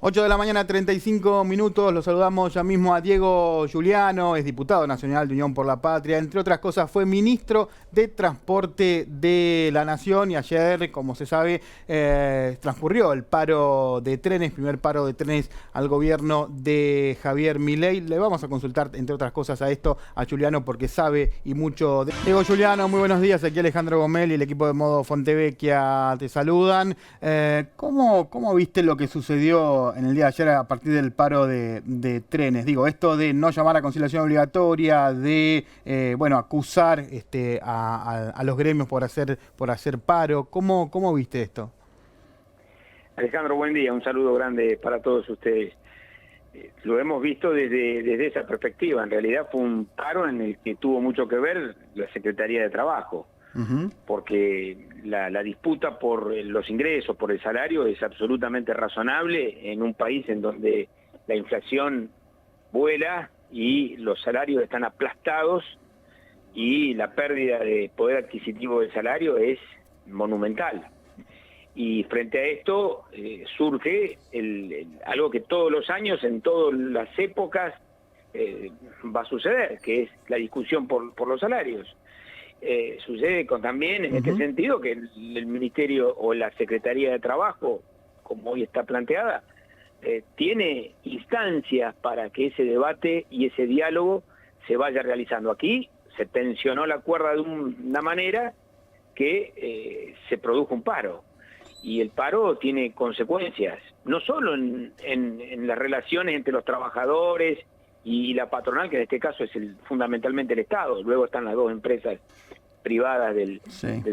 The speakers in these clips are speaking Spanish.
8 de la mañana, 35 minutos. Los saludamos ya mismo a Diego Giuliano, es diputado nacional de Unión por la Patria. Entre otras cosas, fue ministro de Transporte de la Nación y ayer, como se sabe, transcurrió el paro de trenes, primer paro de trenes al gobierno de Javier Milei. Le vamos a consultar, entre otras cosas, a esto a Giuliano porque sabe y mucho. Diego Giuliano, muy buenos días. Aquí Alejandro Gomel y el equipo de Modo Fontevecchia te saludan. ¿Cómo viste lo que sucedió en el día de ayer a partir del paro de trenes? Digo, esto de no llamar a conciliación obligatoria, de acusar a los gremios por hacer paro. ¿Cómo viste esto? Alejandro, buen día, un saludo grande para todos ustedes. Lo hemos visto desde esa perspectiva. En realidad fue un paro en el que tuvo mucho que ver la Secretaría de Trabajo, porque la disputa por los ingresos, por el salario, es absolutamente razonable en un país en donde la inflación vuela y los salarios están aplastados y la pérdida de poder adquisitivo del salario es monumental. Y frente a esto surge algo que todos los años, en todas las épocas, va a suceder, que es la discusión por los salarios. Sucede también en este sentido que el Ministerio o la Secretaría de Trabajo, como hoy está planteada, tiene instancias para que ese debate y ese diálogo se vaya realizando. Aquí se tensionó la cuerda de una manera que se produjo un paro. Y el paro tiene consecuencias, no solo en las relaciones entre los trabajadores y la patronal, que en este caso es fundamentalmente el Estado. Luego están las dos empresas privadas del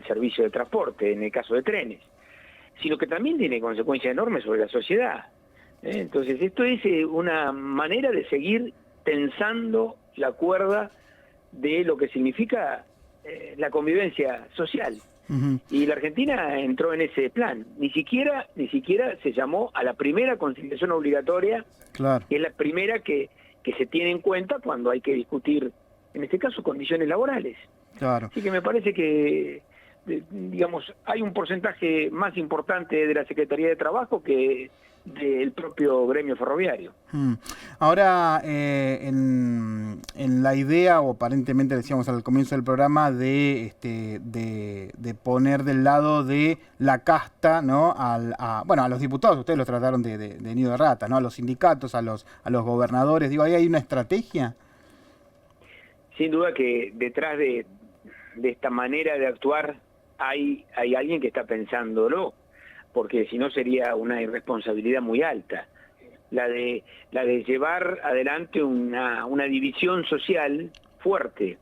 servicio de transporte, en el caso de trenes, sino que también tiene consecuencias enormes sobre la sociedad. Entonces esto es una manera de seguir tensando la cuerda de lo que significa la convivencia social. Y la Argentina entró en ese plan. Ni siquiera se llamó a la primera conciliación obligatoria, claro, que es la primera que se tiene en cuenta cuando hay que discutir, en este caso, condiciones laborales. Claro. Así que me parece que, digamos, hay un porcentaje más importante de la Secretaría de Trabajo que del propio gremio ferroviario. Ahora, en la idea, o aparentemente decíamos al comienzo del programa, de poner del lado de la casta, ¿no? a los diputados, ustedes los trataron de nido de rata, ¿no? A los sindicatos, a los gobernadores. Digo, ¿ahí hay una estrategia? Sin duda que detrás de esta manera de actuar hay alguien que está pensándolo, porque si no sería una irresponsabilidad muy alta, la de llevar adelante una división social fuerte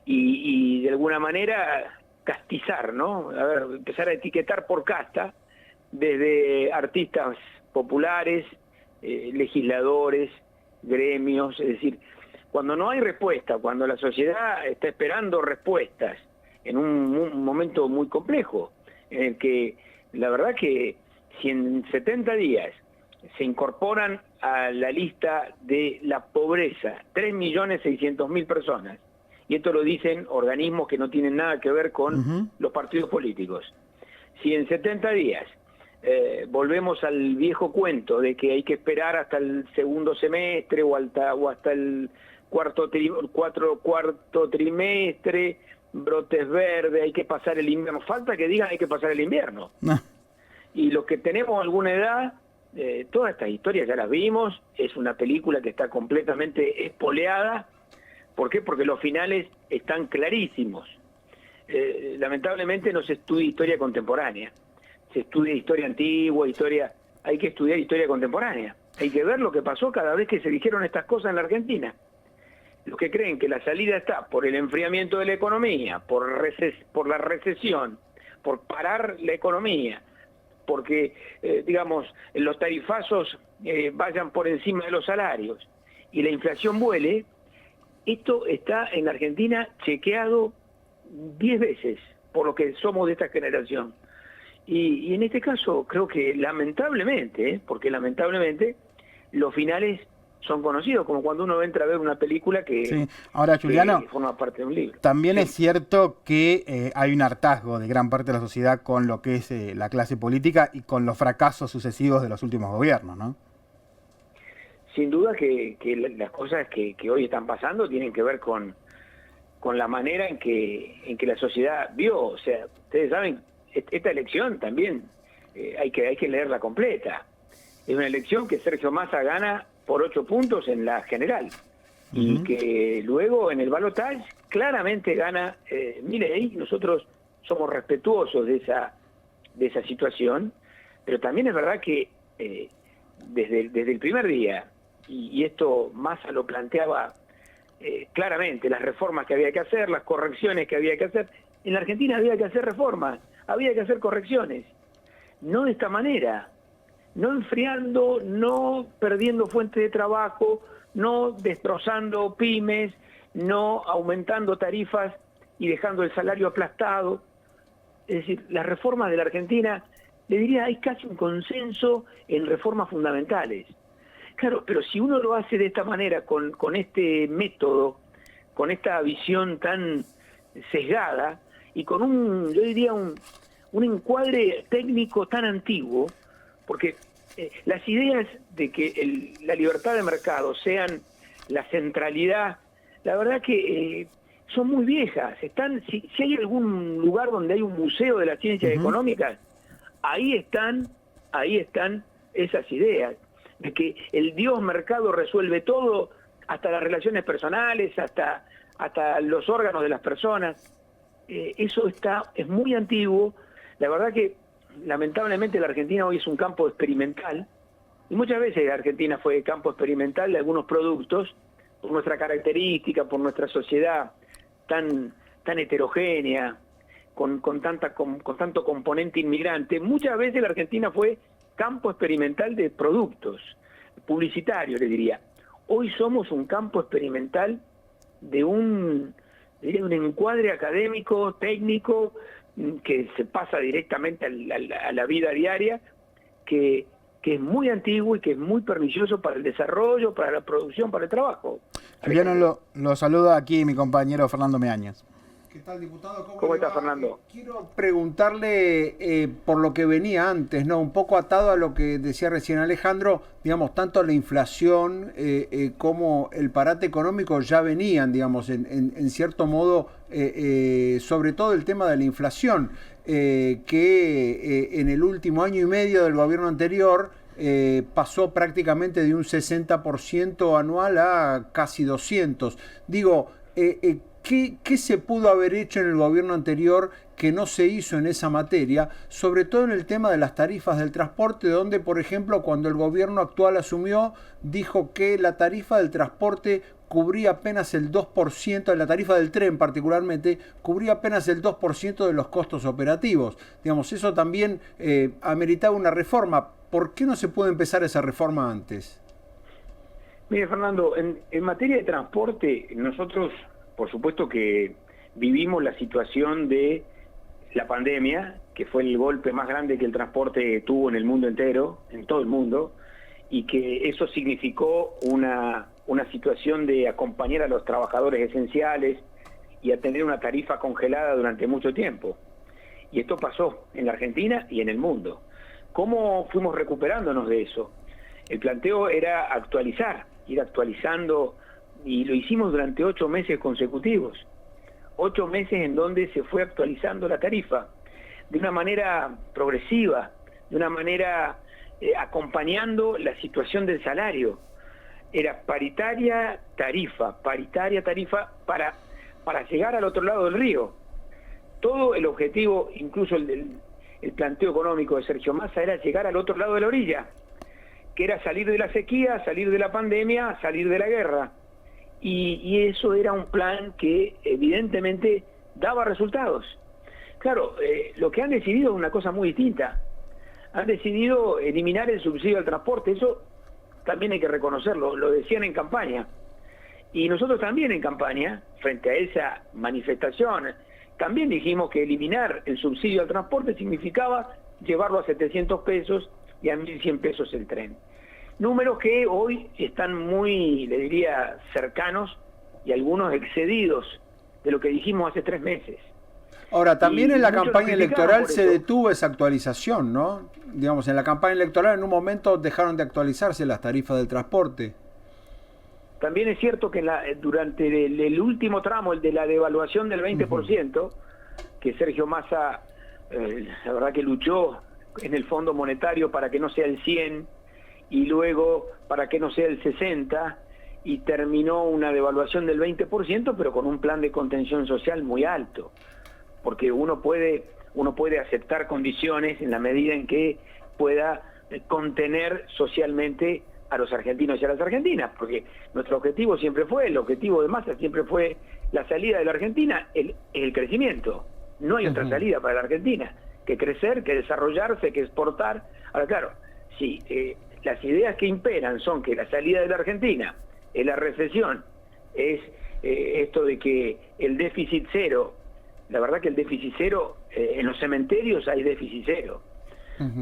y de alguna manera castizar, ¿no? A ver, empezar a etiquetar por casta desde artistas populares, legisladores, gremios, es decir, cuando no hay respuesta, cuando la sociedad está esperando respuestas en un momento muy complejo, en el que la verdad que si en 70 días se incorporan a la lista de la pobreza 3.600.000 personas, y esto lo dicen organismos que no tienen nada que ver con los partidos políticos, si en 70 días volvemos al viejo cuento de que hay que esperar hasta el segundo semestre o hasta el cuarto trimestre, brotes verdes, hay que pasar el invierno. Falta que digan hay que pasar el invierno. Y los que tenemos alguna edad, todas estas historias ya las vimos, es una película que está completamente espoleada. ¿Por qué? Porque los finales están clarísimos. Lamentablemente no se estudia historia contemporánea, se estudia historia antigua, hay que estudiar historia contemporánea. Hay que ver lo que pasó cada vez que se dijeron estas cosas en la Argentina. Los que creen que la salida está por el enfriamiento de la economía, por la recesión, por parar la economía, porque, los tarifazos vayan por encima de los salarios y la inflación vuele, esto está en la Argentina chequeado 10 veces por lo que somos de esta generación. Y en este caso creo que lamentablemente, porque lamentablemente los finales son conocidos, como cuando uno entra a ver una película que, Ahora, Giuliano, que forma parte de un libro. También es cierto que hay un hartazgo de gran parte de la sociedad con lo que es la clase política y con los fracasos sucesivos de los últimos gobiernos, ¿no? sin duda que las cosas que hoy están pasando tienen que ver con la manera en que la sociedad vio. O sea, ustedes saben, esta elección también hay que leerla completa. Es una elección que Sergio Massa gana por 8 puntos en la general, y que luego en el balotaje claramente gana Milei. Nosotros somos respetuosos de esa situación, pero también es verdad que desde el primer día, y esto Massa lo planteaba claramente, las reformas que había que hacer, las correcciones que había que hacer. En la Argentina había que hacer reformas, había que hacer correcciones, no de esta manera, no enfriando, no perdiendo fuentes de trabajo, no destrozando pymes, no aumentando tarifas y dejando el salario aplastado. Es decir, las reformas de la Argentina, le diría, hay casi un consenso en reformas fundamentales. Claro, pero si uno lo hace de esta manera, con este método, con esta visión tan sesgada y con yo diría, un encuadre técnico tan antiguo, porque las ideas de que la libertad de mercado sean la centralidad, la verdad que son muy viejas. Si hay algún lugar donde hay un museo de las ciencias económicas, ahí están esas ideas de que el Dios mercado resuelve todo, hasta las relaciones personales, hasta los órganos de las personas. Eso es muy antiguo. La verdad que lamentablemente la Argentina hoy es un campo experimental, y muchas veces la Argentina fue campo experimental de algunos productos, por nuestra característica, por nuestra sociedad tan heterogénea, con tanto componente inmigrante. Muchas veces la Argentina fue campo experimental de productos, publicitarios, le diría. Hoy somos un campo experimental de un encuadre académico, técnico, que se pasa directamente a la vida diaria, que es muy antiguo y que es muy pernicioso para el desarrollo, para la producción, para el trabajo. Juliano, lo saluda aquí mi compañero Fernando Meañas. ¿Qué tal, diputado? ¿Cómo está, Fernando? Quiero preguntarle por lo que venía antes, ¿no? Un poco atado a lo que decía recién Alejandro, digamos, tanto la inflación como el parate económico ya venían, digamos, en cierto modo, sobre todo el tema de la inflación, que en el último año y medio del gobierno anterior pasó prácticamente de un 60% anual a casi 200%. Digo, ¿qué se pudo haber hecho en el gobierno anterior que no se hizo en esa materia? Sobre todo en el tema de las tarifas del transporte, donde, por ejemplo, cuando el gobierno actual asumió, dijo que la tarifa del transporte cubría apenas el 2%, la tarifa del tren particularmente, cubría apenas el 2% de los costos operativos. Digamos, eso también ameritaba una reforma. ¿Por qué no se puede empezar esa reforma antes? Mire, Fernando, en materia de transporte, nosotros, por supuesto que vivimos la situación de la pandemia, que fue el golpe más grande que el transporte tuvo en el mundo entero, en todo el mundo, y que eso significó una situación de acompañar a los trabajadores esenciales y a tener una tarifa congelada durante mucho tiempo. Y esto pasó en la Argentina y en el mundo. ¿Cómo fuimos recuperándonos de eso? El planteo era actualizar, ir actualizando, y lo hicimos durante 8 meses consecutivos. 8 meses en donde se fue actualizando la tarifa, de una manera progresiva, de una manera acompañando la situación del salario. Era paritaria tarifa para llegar al otro lado del río. Todo el objetivo, incluso el planteo económico de Sergio Massa, era llegar al otro lado de la orilla, que era salir de la sequía, salir de la pandemia, salir de la guerra. Y eso era un plan que evidentemente daba resultados. Claro, lo que han decidido es una cosa muy distinta. Han decidido eliminar el subsidio al transporte. Eso también hay que reconocerlo, lo decían en campaña. Y nosotros también en campaña, frente a esa manifestación, también dijimos que eliminar el subsidio al transporte significaba llevarlo a 700 pesos y a 1.100 pesos el tren. Números que hoy están muy, le diría, cercanos y algunos excedidos de lo que dijimos hace 3 meses. Ahora, también en la muchos campaña electoral se eso. detuvo esa actualización, ¿no? Digamos, en la campaña electoral en un momento dejaron de actualizarse las tarifas del transporte. también es cierto que durante el último tramo, el de la devaluación del 20%, que Sergio Massa, la verdad que luchó en el Fondo Monetario para que no sea el 100 y luego para que no sea el 60, y terminó una devaluación del 20%, pero con un plan de contención social muy alto, porque uno puede aceptar condiciones en la medida en que pueda contener socialmente a los argentinos y a las argentinas, porque nuestro objetivo siempre fue, el objetivo de Massa siempre fue la salida de la Argentina, el crecimiento. No hay otra salida para la Argentina que crecer, que desarrollarse, que exportar. Ahora, claro, si las ideas que imperan son que la salida de la Argentina es la recesión, es esto de que el déficit cero, la verdad que el déficit cero, en los cementerios hay déficit cero.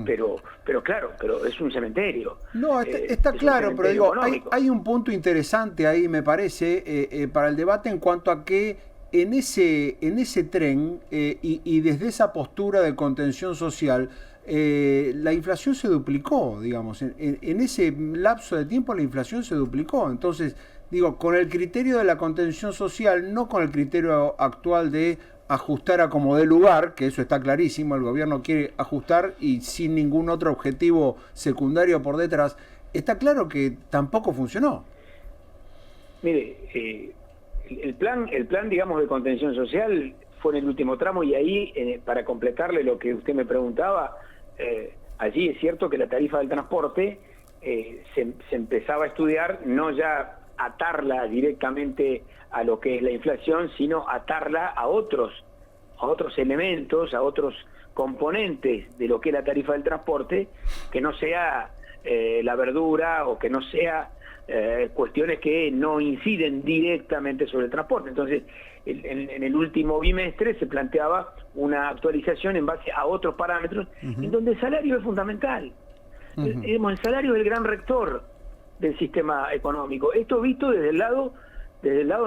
Pero claro, pero es un cementerio. No, está claro, pero digo, hay un punto interesante ahí, me parece, para el debate en cuanto a que en ese tren y desde esa postura de contención social, la inflación se duplicó, digamos. En ese lapso de tiempo la inflación se duplicó. Entonces, digo, con el criterio de la contención social, no con el criterio actual de ajustar a como dé lugar, que eso está clarísimo, el gobierno quiere ajustar y sin ningún otro objetivo secundario por detrás, está claro que tampoco funcionó. Mire, el plan, digamos, de contención social fue en el último tramo, y ahí, para completarle lo que usted me preguntaba, allí es cierto que la tarifa del transporte se empezaba a estudiar, no ya atarla directamente a lo que es la inflación, sino atarla a otros elementos, a otros componentes de lo que es la tarifa del transporte, que no sea la verdura o que no sea cuestiones que no inciden directamente sobre el transporte. Entonces, en el último bimestre se planteaba una actualización en base a otros parámetros, en donde el salario es fundamental. El salario es el gran rector del sistema económico. Esto visto desde el lado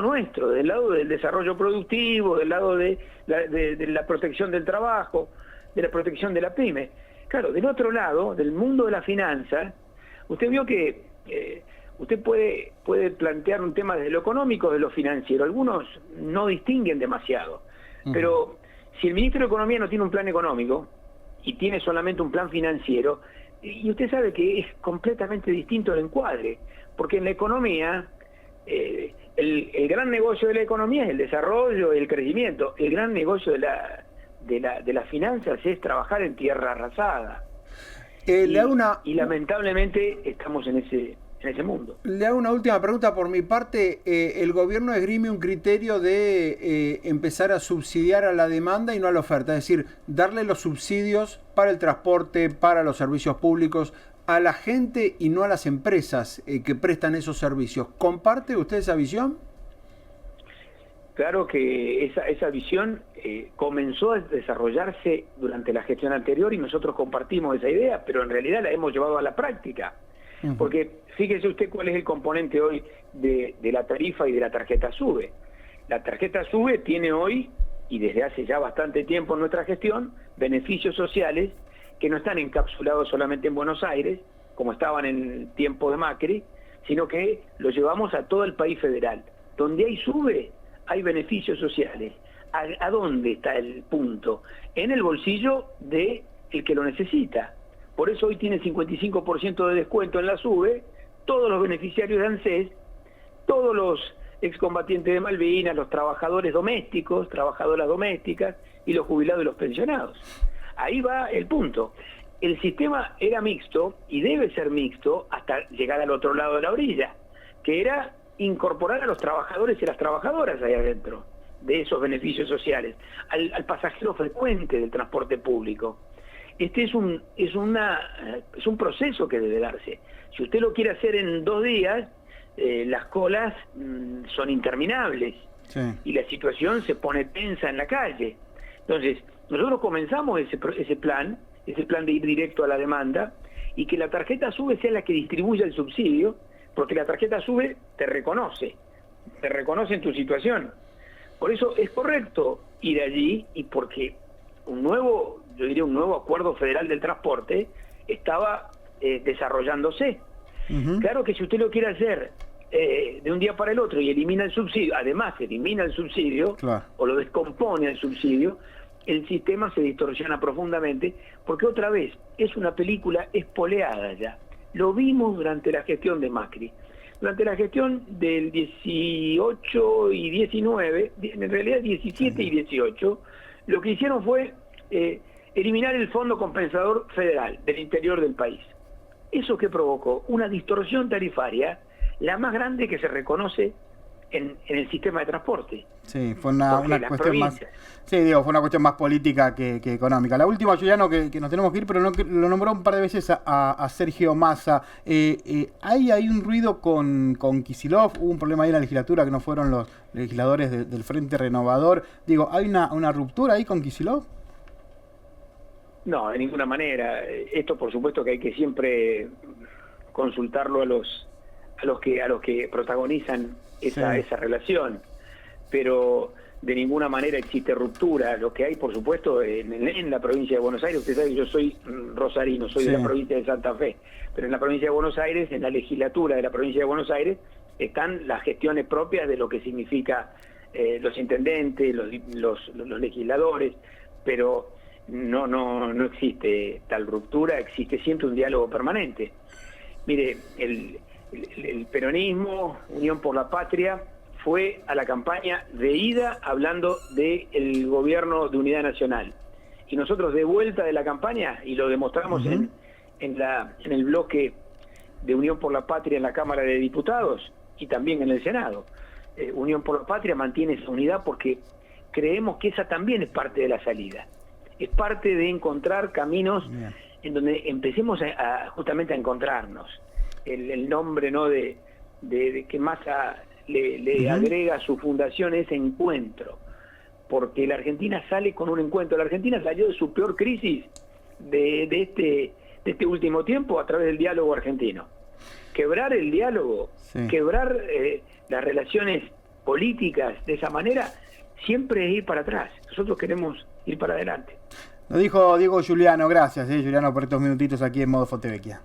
nuestro, desde el lado del desarrollo productivo, del lado de la protección del trabajo, de la protección de la pyme. Claro, del otro lado, del mundo de la finanza, usted vio que usted puede plantear un tema desde lo económico, de lo financiero. Algunos no distinguen demasiado, pero si el ministro de Economía no tiene un plan económico y tiene solamente un plan financiero, y usted sabe que es completamente distinto el encuadre, porque en la economía, el gran negocio de la economía es el desarrollo y el crecimiento. El gran negocio de las finanzas es trabajar en tierra arrasada. Y lamentablemente estamos en ese mundo. Le hago una última pregunta por mi parte. El gobierno esgrime un criterio de empezar a subsidiar a la demanda y no a la oferta, es decir, darle los subsidios para el transporte, para los servicios públicos, a la gente y no a las empresas que prestan esos servicios. ¿Comparte usted esa visión? Claro que esa visión comenzó a desarrollarse durante la gestión anterior y nosotros compartimos esa idea, pero en realidad la hemos llevado a la práctica. Porque fíjese usted cuál es el componente hoy de la tarifa y de la tarjeta SUBE. La tarjeta SUBE tiene hoy, y desde hace ya bastante tiempo en nuestra gestión, beneficios sociales que no están encapsulados solamente en Buenos Aires, como estaban en el tiempo de Macri, sino que lo llevamos a todo el país federal. Donde hay SUBE, hay beneficios sociales. ¿A dónde está el punto? En el bolsillo del que lo necesita. Por eso hoy tiene 55% de descuento en la SUBE, todos los beneficiarios de ANSES, todos los excombatientes de Malvinas, los trabajadores domésticos, trabajadoras domésticas y los jubilados y los pensionados. Ahí va el punto. El sistema era mixto y debe ser mixto hasta llegar al otro lado de la orilla, que era incorporar a los trabajadores y las trabajadoras ahí adentro de esos beneficios sociales, al pasajero frecuente del transporte público. Este es un proceso que debe darse. Si usted lo quiere hacer en 2 días, las colas son interminables, sí, y la situación se pone tensa en la calle. Entonces, nosotros comenzamos ese plan de ir directo a la demanda, y que la tarjeta SUBE sea la que distribuya el subsidio, porque la tarjeta SUBE te reconoce en tu situación. Por eso es correcto ir allí, y porque un nuevo acuerdo federal del transporte estaba desarrollándose. Claro que si usted lo quiere hacer de un día para el otro y elimina el subsidio, además elimina el subsidio, Claro. o lo descompone el subsidio, el sistema se distorsiona profundamente, porque otra vez es una película espoleada ya. Lo vimos durante la gestión de Macri. Durante la gestión del 18 y 19, en realidad 17 y 18, lo que hicieron fue eliminar el Fondo Compensador Federal del interior del país. ¿Eso que provocó? Una distorsión tarifaria, la más grande que se reconoce en el sistema de transporte. Sí, fue una Porque las cuestión más. provincias- Sí, digo, fue una cuestión más política que económica. La última, Juliano, que nos tenemos que ir, pero no, que lo nombró un par de veces a Sergio Massa. Hay un ruido con Kicillof, hubo un problema ahí en la legislatura que no fueron los legisladores del Frente Renovador. Digo, ¿hay una ruptura ahí con Kicillof? No, de ninguna manera. Esto, por supuesto, que hay que siempre consultarlo a los que protagonizan esa relación, pero de ninguna manera existe ruptura. Lo que hay, por supuesto, en la provincia de Buenos Aires, usted sabe que yo soy rosarino, soy de la provincia de Santa Fe, pero en la provincia de Buenos Aires, en la legislatura de la provincia de Buenos Aires, están las gestiones propias de lo que significa los intendentes, los legisladores, pero no existe tal ruptura, existe siempre un diálogo permanente. Mire, el peronismo, Unión por la Patria, fue a la campaña de ida hablando del gobierno de unidad nacional. Y nosotros de vuelta de la campaña, y lo demostramos en el bloque de Unión por la Patria en la Cámara de Diputados y también en el Senado. Unión por la Patria mantiene esa unidad porque creemos que esa también es parte de la salida. Es parte de encontrar caminos en donde empecemos justamente a encontrarnos. El nombre, ¿no?, de que Massa le agrega a su fundación es encuentro, porque la Argentina sale con un encuentro. La Argentina salió de su peor crisis de este último tiempo a través del diálogo argentino. Quebrar el diálogo, quebrar las relaciones políticas de esa manera, siempre es ir para atrás. Nosotros queremos ir para adelante. Lo dijo Diego Juliano, gracias, Juliano, por estos minutitos aquí en Modo Fontevecchia.